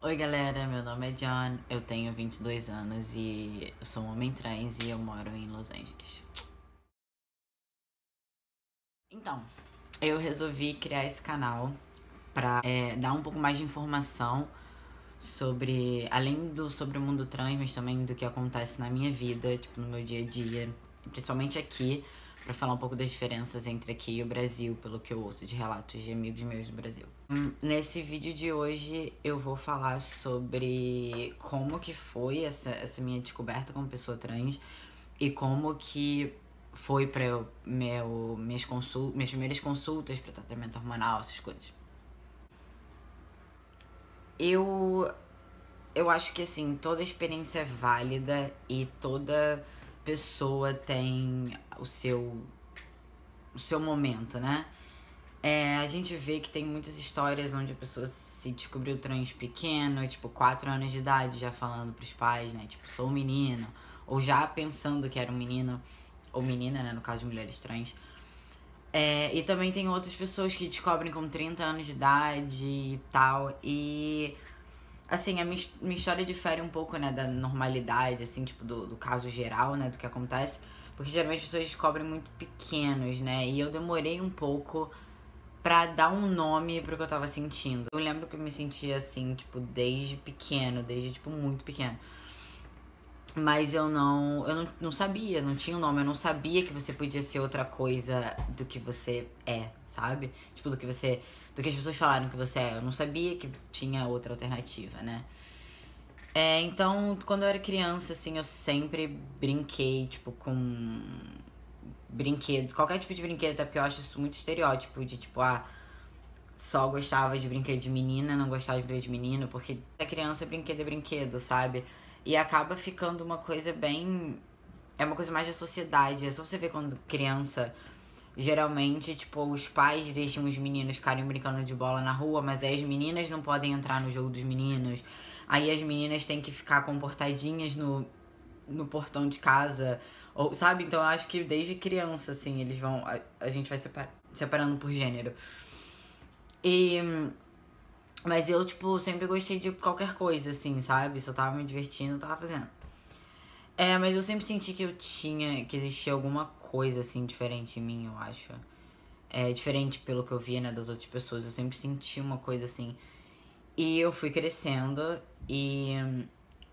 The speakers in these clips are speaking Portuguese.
Oi galera, meu nome é John, eu tenho 22 anos e eu sou um homem trans e eu moro em Los Angeles. Então, eu resolvi criar esse canal pra dar um pouco mais de informação sobre o mundo trans, mas também do que acontece na minha vida, tipo, no meu dia a dia, principalmente aqui, pra falar um pouco das diferenças entre aqui e o Brasil, pelo que eu ouço de relatos de amigos meus do Brasil. Nesse vídeo de hoje eu vou falar sobre como que foi essa minha descoberta como pessoa trans e como que foi pra minhas primeiras consultas pra tratamento hormonal, essas coisas. Eu Eu acho que, assim, toda experiência é válida e toda pessoa tem o seu momento, né? A gente vê que tem muitas histórias onde a pessoa se descobriu trans pequeno, tipo, 4 anos de idade, já falando pros pais, né? Tipo, sou um menino. Ou já pensando que era um menino ou menina, né? No caso de mulheres trans. E também tem outras pessoas que descobrem com 30 anos de idade e tal. E assim, a minha história difere um pouco, né, da normalidade, assim, tipo, do caso geral, né, do que acontece. Porque geralmente as pessoas descobrem muito pequenos, né, e eu demorei um pouco pra dar um nome pro que eu tava sentindo. Eu lembro que eu me sentia assim, tipo, desde pequeno, desde, tipo, muito pequeno. Mas eu não sabia, não tinha um nome, eu não sabia que você podia ser outra coisa do que você é, sabe? Tipo, do que as pessoas falaram que você é. Eu não sabia que tinha outra alternativa, né? Então, quando eu era criança, assim, eu sempre brinquei, tipo, com brinquedo, qualquer tipo de brinquedo, até porque eu acho isso muito estereótipo, de tipo, só gostava de brinquedo de menina, não gostava de brinquedo de menino, porque a criança brinquedo é brinquedo, sabe? E acaba ficando uma coisa bem. É uma coisa mais da sociedade. É só você ver quando criança. Geralmente, tipo, os pais deixam os meninos ficarem brincando de bola na rua, mas aí as meninas não podem entrar no jogo dos meninos. Aí as meninas têm que ficar comportadinhas no portão de casa. Ou, sabe? Então eu acho que desde criança, assim, eles vão. A gente vai separando por gênero. E. Mas eu, tipo, sempre gostei de qualquer coisa, assim, sabe? Se eu tava me divertindo, eu tava fazendo. Mas eu sempre senti que existia alguma coisa, assim, diferente em mim, eu acho. Diferente pelo que eu via, né, das outras pessoas. Eu sempre senti uma coisa assim. E eu fui crescendo e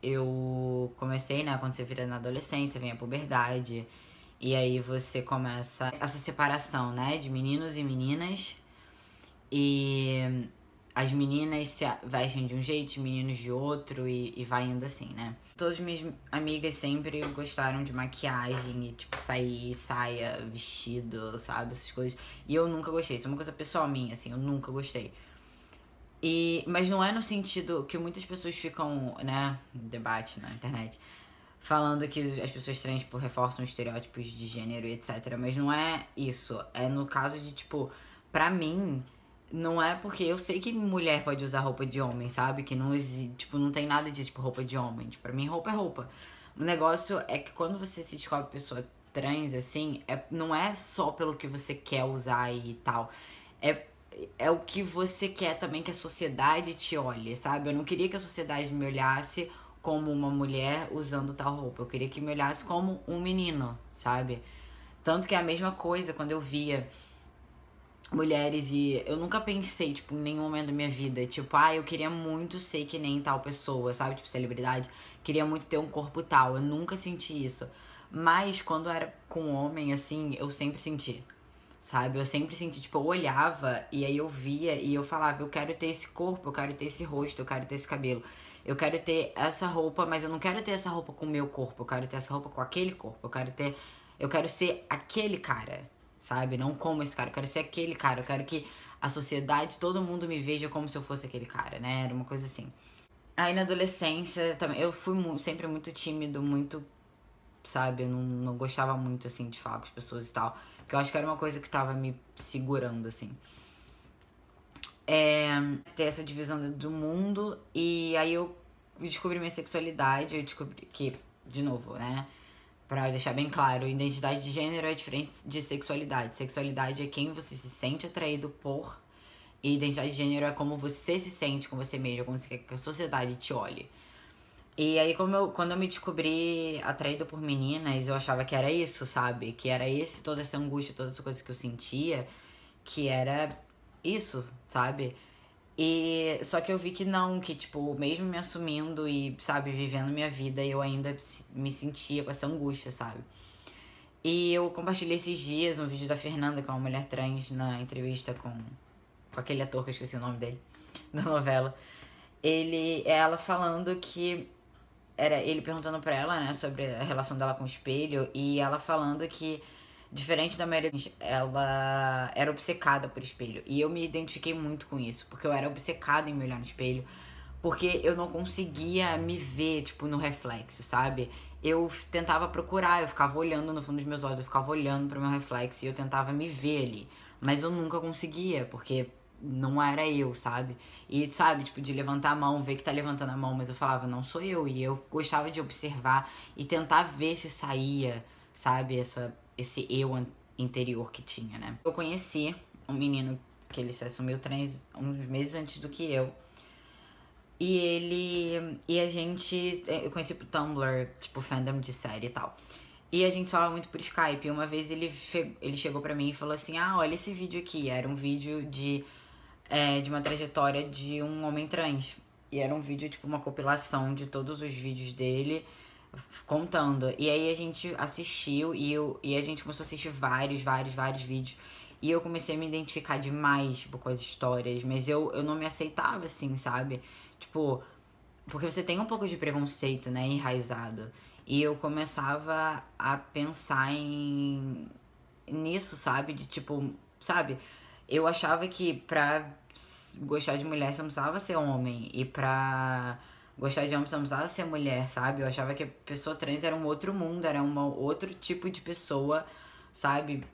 eu comecei, né, quando você vira na adolescência, vem a puberdade. E aí você começa essa separação, né, de meninos e meninas. E as meninas se vestem de um jeito, os meninos de outro e vai indo assim, né? Todas as minhas amigas sempre gostaram de maquiagem e, tipo, sair, saia, vestido, sabe? Essas coisas. E eu nunca gostei. Isso é uma coisa pessoal minha, assim, eu nunca gostei. Mas não é no sentido que muitas pessoas ficam, né, no debate na internet, falando que as pessoas trans, tipo, reforçam estereótipos de gênero e etc. Mas não é isso. É no caso de, tipo, pra mim, não é porque eu sei que mulher pode usar roupa de homem, sabe? Que não existe, tipo, não tem nada de, tipo, roupa de homem. Tipo, pra mim, roupa é roupa. O negócio é que quando você se descobre pessoa trans, assim, não é só pelo que você quer usar e tal. É, é o que você quer também que a sociedade te olhe, sabe? Eu não queria que a sociedade me olhasse como uma mulher usando tal roupa. Eu queria que me olhasse como um menino, sabe? Tanto que é a mesma coisa quando eu via mulheres e eu nunca pensei, tipo, em nenhum momento da minha vida, tipo, eu queria muito ser que nem tal pessoa, sabe? Tipo, celebridade. Queria muito ter um corpo tal. Eu nunca senti isso. Mas quando era com homem, assim, eu sempre senti. Sabe? Eu sempre senti, tipo, eu olhava e aí eu via e eu falava, eu quero ter esse corpo, eu quero ter esse rosto, eu quero ter esse cabelo. Eu quero ter essa roupa, mas eu não quero ter essa roupa com o meu corpo, eu quero ter essa roupa com aquele corpo. Eu quero ser aquele cara, sabe? Não como esse cara, eu quero ser aquele cara. Eu quero que a sociedade, todo mundo me veja como se eu fosse aquele cara, né? Era uma coisa assim. Aí na adolescência também, eu fui sempre muito tímido, muito, sabe? Eu não gostava muito, assim, de falar com as pessoas e tal. Porque eu acho que era uma coisa que tava me segurando, assim. Ter essa divisão do mundo. E aí eu descobri minha sexualidade. Eu descobri que, de novo, né? Pra deixar bem claro, identidade de gênero é diferente de sexualidade. Sexualidade é quem você se sente atraído por. E identidade de gênero é como você se sente com você mesmo, como você quer que a sociedade te olhe. E aí, quando eu me descobri atraída por meninas, eu achava que era isso, sabe? Que era toda essa angústia, toda essa coisa que eu sentia, que era isso, sabe? E só que eu vi que não, que tipo, mesmo me assumindo e, sabe, vivendo minha vida, eu ainda me sentia com essa angústia, sabe? E eu compartilhei esses dias um vídeo da Fernanda, que é uma mulher trans, na entrevista com aquele ator que eu esqueci o nome dele, da novela. Ela falando que era ele perguntando pra ela, né, sobre a relação dela com o espelho, e ela falando que, diferente da maioria, ela era obcecada por espelho. E eu me identifiquei muito com isso, porque eu era obcecada em me olhar no espelho, porque eu não conseguia me ver, tipo, no reflexo, sabe? Eu tentava procurar, eu ficava olhando no fundo dos meus olhos, eu ficava olhando pro meu reflexo e eu tentava me ver ali. Mas eu nunca conseguia, porque não era eu, sabe? E, sabe, tipo, de levantar a mão, ver que tá levantando a mão, mas eu falava, não sou eu. E eu gostava de observar e tentar ver se saía, sabe, esse eu interior que tinha, né? Eu conheci um menino que ele se assumiu trans uns meses antes do que eu. E a gente, eu conheci pro Tumblr, tipo, fandom de série e tal. E a gente falava muito por Skype. E uma vez ele chegou pra mim e falou assim, olha esse vídeo aqui. Era um vídeo de uma trajetória de um homem trans. E era um vídeo, tipo, uma compilação de todos os vídeos dele contando. E aí a gente assistiu e a gente começou a assistir vários vídeos. E eu comecei a me identificar demais, tipo, com as histórias. Mas eu não me aceitava, assim, sabe? Tipo, porque você tem um pouco de preconceito, né, enraizado. E eu começava a pensar nisso, sabe? De tipo, sabe? Eu achava que pra gostar de mulher você não precisava ser homem. E pra gostar de homem você não precisava ser mulher, sabe? Eu achava que a pessoa trans era um outro mundo, era um outro tipo de pessoa, sabe?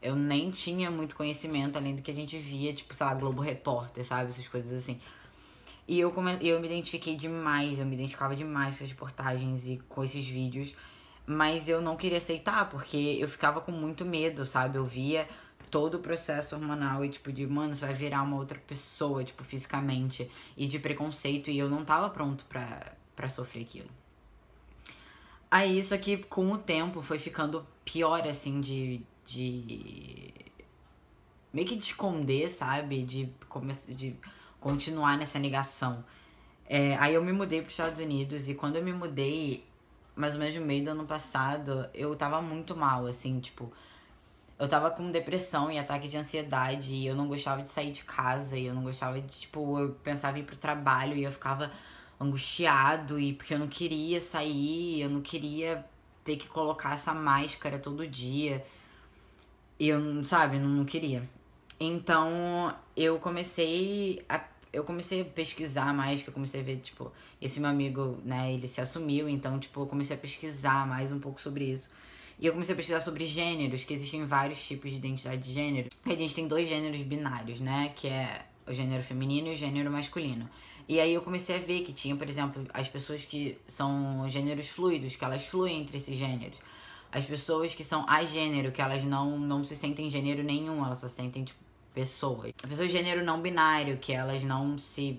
Eu nem tinha muito conhecimento além do que a gente via, tipo, sei lá, Globo Repórter, sabe? Essas coisas assim. E eu me identifiquei demais, eu me identificava demais com essas reportagens e com esses vídeos. Mas eu não queria aceitar, porque eu ficava com muito medo, sabe? Eu via todo o processo hormonal e, tipo, de, mano, você vai virar uma outra pessoa, tipo, fisicamente. E de preconceito, e eu não tava pronto pra sofrer aquilo. Aí, isso aqui, com o tempo, foi ficando pior, assim, de meio que de esconder, sabe? De continuar nessa negação. Aí eu me mudei para os Estados Unidos e quando eu me mudei, mais ou menos no meio do ano passado, eu tava muito mal, assim, tipo, eu tava com depressão e ataque de ansiedade e eu não gostava de sair de casa e eu não gostava de, tipo, eu pensava em ir pro trabalho e eu ficava angustiado e porque eu não queria sair, eu não queria ter que colocar essa máscara todo dia. E eu, sabe, não queria. Então, eu comecei a pesquisar mais, que eu comecei a ver, tipo, esse meu amigo, né, ele se assumiu, então, tipo, eu comecei a pesquisar mais um pouco sobre isso. E eu comecei a pesquisar sobre gêneros, que existem vários tipos de identidade de gênero. A gente tem 2 gêneros binários, né, que é o gênero feminino e o gênero masculino. E aí eu comecei a ver que tinha, por exemplo, as pessoas que são gêneros fluidos, que elas fluem entre esses gêneros. As pessoas que são agênero, que elas não se sentem gênero nenhum, elas só sentem, tipo, pessoas. As pessoas de gênero não binário, que elas não se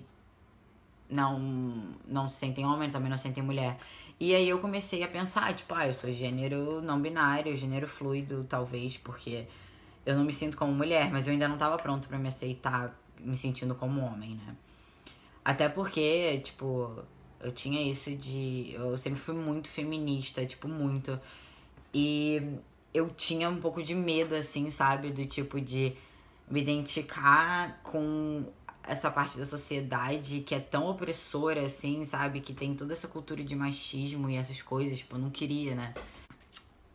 sentem homem, também não se sentem mulher. E aí eu comecei a pensar, tipo, eu sou gênero não binário, gênero fluido, talvez, porque eu não me sinto como mulher, mas eu ainda não tava pronto pra me aceitar me sentindo como homem, né? Até porque, tipo, eu tinha isso de... Eu sempre fui muito feminista, tipo, muito. E eu tinha um pouco de medo, assim, sabe? Do tipo de me identificar com essa parte da sociedade que é tão opressora, assim, sabe? Que tem toda essa cultura de machismo e essas coisas, tipo, eu não queria, né?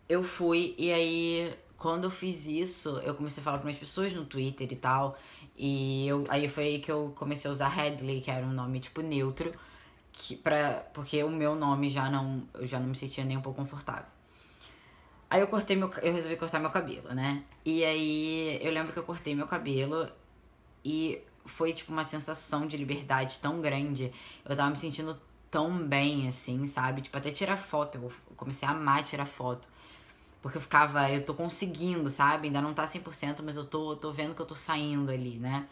Eu fui, e aí, quando eu fiz isso, eu comecei a falar para umas pessoas no Twitter e tal, aí foi aí que eu comecei a usar Hadley, que era um nome, tipo, neutro, porque o meu nome eu já não me sentia nem um pouco confortável. Aí eu resolvi cortar meu cabelo, né? E aí eu lembro que eu cortei meu cabelo e foi tipo uma sensação de liberdade tão grande. Eu tava me sentindo tão bem, assim, sabe? Tipo, até tirar foto. Eu comecei a amar tirar foto. Porque eu tô conseguindo, sabe? Ainda não tá 100%, mas eu tô vendo que eu tô saindo ali, né?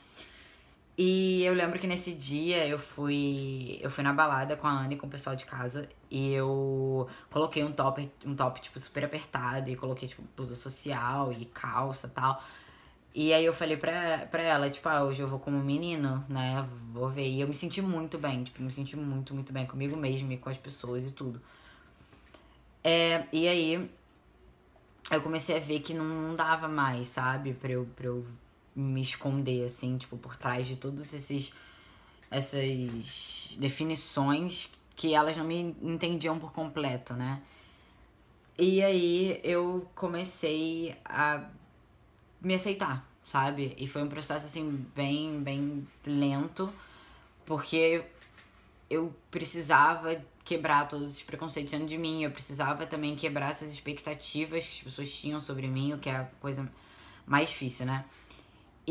E eu lembro que nesse dia eu fui na balada com a Anne, com o pessoal de casa, e eu coloquei um top tipo, super apertado, e coloquei, tipo, blusa social e calça e tal. E aí eu falei pra ela, tipo, hoje eu vou como menino, né, vou ver. E eu me senti muito bem, tipo, me senti muito, muito bem comigo mesma e com as pessoas e tudo. E aí eu comecei a ver que não dava mais, sabe, pra eu me esconder, assim, tipo, por trás de todos essas definições que elas não me entendiam por completo, né? E aí eu comecei a me aceitar, sabe? E foi um processo, assim, bem lento, porque eu precisava quebrar todos esses preconceitos dentro de mim, eu precisava também quebrar essas expectativas que as pessoas tinham sobre mim, o que é a coisa mais difícil, né?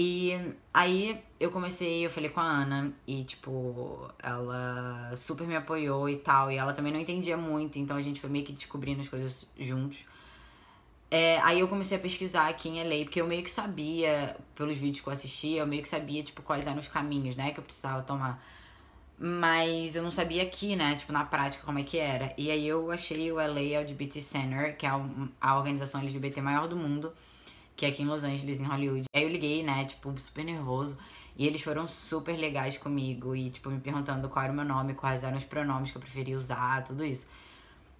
E aí eu falei com a Ana e, tipo, ela super me apoiou e tal, e ela também não entendia muito, então a gente foi meio que descobrindo as coisas juntos. Aí eu comecei a pesquisar aqui em LA, porque eu meio que sabia, pelos vídeos que eu assistia, eu meio que sabia, tipo, quais eram os caminhos, né, que eu precisava tomar. Mas eu não sabia aqui, né, tipo, na prática, como é que era. E aí eu achei o LA LGBT Center, que é a organização LGBT maior do mundo, que é aqui em Los Angeles, em Hollywood. Aí eu liguei, né, tipo, super nervoso. E eles foram super legais comigo e, tipo, me perguntando qual era o meu nome, quais eram os pronomes que eu preferia usar, tudo isso.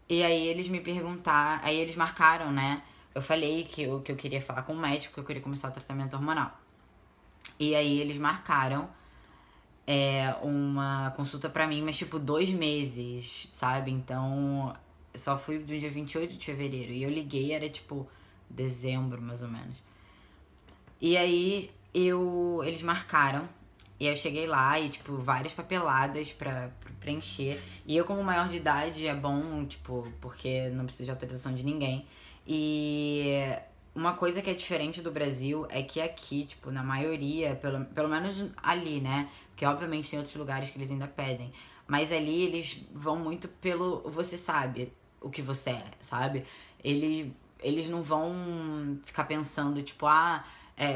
E aí aí eles marcaram, né? Eu falei que eu queria falar com o médico, que eu queria começar o tratamento hormonal. E aí eles marcaram uma consulta pra mim, mas tipo 2 meses, sabe? Então, eu só fui do dia 28 de fevereiro. E eu liguei, era tipo dezembro, mais ou menos. E aí eles marcaram. E aí eu cheguei lá e, tipo, várias papeladas pra preencher. E eu, como maior de idade, é bom, tipo, porque não preciso de autorização de ninguém. E uma coisa que é diferente do Brasil é que aqui, tipo, na maioria, pelo menos ali, né? Porque obviamente tem outros lugares que eles ainda pedem. Mas ali eles vão muito pelo você sabe o que você é, sabe? Eles não vão ficar pensando, tipo,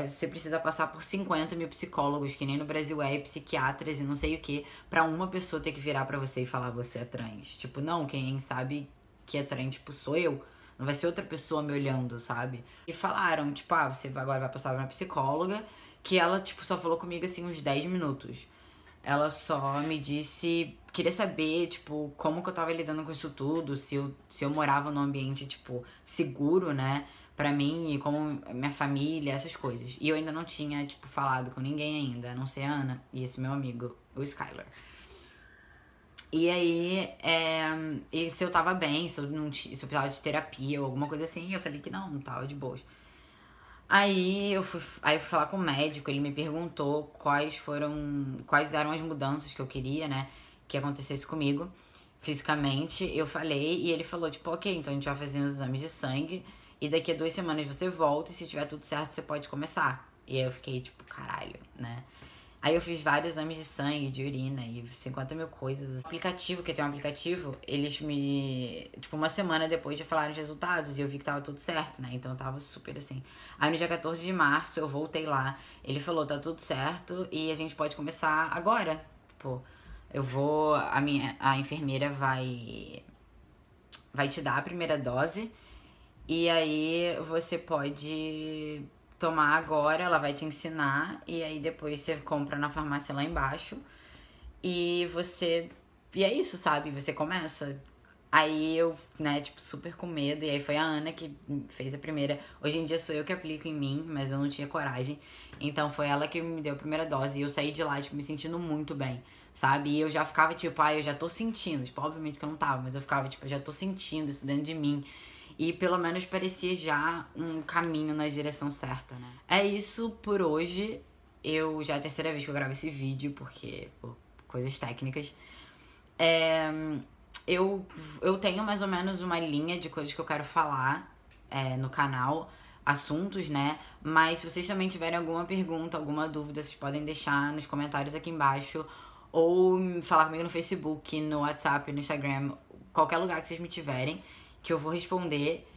você precisa passar por 50 mil psicólogos, que nem no Brasil e psiquiatras e não sei o que, pra uma pessoa ter que virar pra você e falar você é trans. Tipo, não, quem sabe que é trans, tipo, sou eu. Não vai ser outra pessoa me olhando, sabe? E falaram, tipo, você agora vai passar pra uma psicóloga, que ela, tipo, só falou comigo, assim, uns 10 minutos. Ela só me disse, queria saber, tipo, como que eu tava lidando com isso tudo, se eu morava num ambiente, tipo, seguro, né, pra mim, e como minha família, essas coisas. E eu ainda não tinha, tipo, falado com ninguém ainda, a não ser a Ana e esse meu amigo, o Skylar. E aí, e se eu tava bem, se eu precisava de terapia ou alguma coisa assim, eu falei que não tava de boas. Aí eu fui falar com o médico, ele me perguntou quais eram as mudanças que eu queria, né, que acontecesse comigo fisicamente. Eu falei e ele falou, tipo, ok, então a gente vai fazer uns exames de sangue e daqui a 2 semanas você volta e se tiver tudo certo você pode começar. E aí eu fiquei, tipo, caralho, né. Aí eu fiz vários exames de sangue, de urina e 50 mil coisas. O aplicativo, que tem um aplicativo, eles me... Tipo, uma semana depois já falaram os resultados e eu vi que tava tudo certo, né? Então eu tava super assim. Aí no dia 14 de março eu voltei lá. Ele falou, tá tudo certo e a gente pode começar agora. Tipo, a enfermeira vai te dar a primeira dose e aí você pode tomar agora, ela vai te ensinar e aí depois você compra na farmácia lá embaixo e você... E é isso, sabe? Você começa. Aí eu, né, tipo, super com medo. E aí foi a Ana que fez a primeira. Hoje em dia sou eu que aplico em mim, mas eu não tinha coragem. Então foi ela que me deu a primeira dose. E eu saí de lá, tipo, me sentindo muito bem, sabe? E eu já ficava, tipo, eu já tô sentindo. Tipo, obviamente que eu não tava, mas eu ficava, tipo, eu já tô sentindo isso dentro de mim. E pelo menos parecia já um caminho na direção certa, né? É isso por hoje. Já é a terceira vez que eu gravo esse vídeo, porque, por coisas técnicas. Eu tenho mais ou menos uma linha de coisas que eu quero falar no canal, assuntos, né? Mas se vocês também tiverem alguma pergunta, alguma dúvida, vocês podem deixar nos comentários aqui embaixo. Ou falar comigo no Facebook, no WhatsApp, no Instagram, qualquer lugar que vocês me tiverem, que eu vou responder.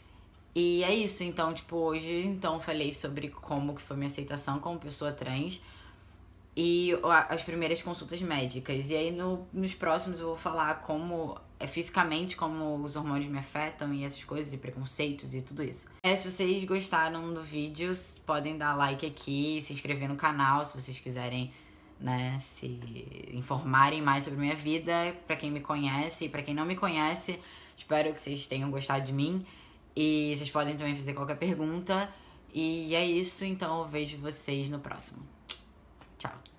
E é isso, então, tipo, hoje então falei sobre como que foi minha aceitação como pessoa trans. e as primeiras consultas médicas. E aí nos próximos eu vou falar como fisicamente como os hormônios me afetam e essas coisas, e preconceitos e tudo isso. Se vocês gostaram do vídeo, podem dar like aqui, se inscrever no canal se vocês quiserem, né, se informarem mais sobre minha vida, pra quem me conhece e pra quem não me conhece. Espero que vocês tenham gostado de mim e vocês podem também fazer qualquer pergunta. E é isso, então eu vejo vocês no próximo. Tchau!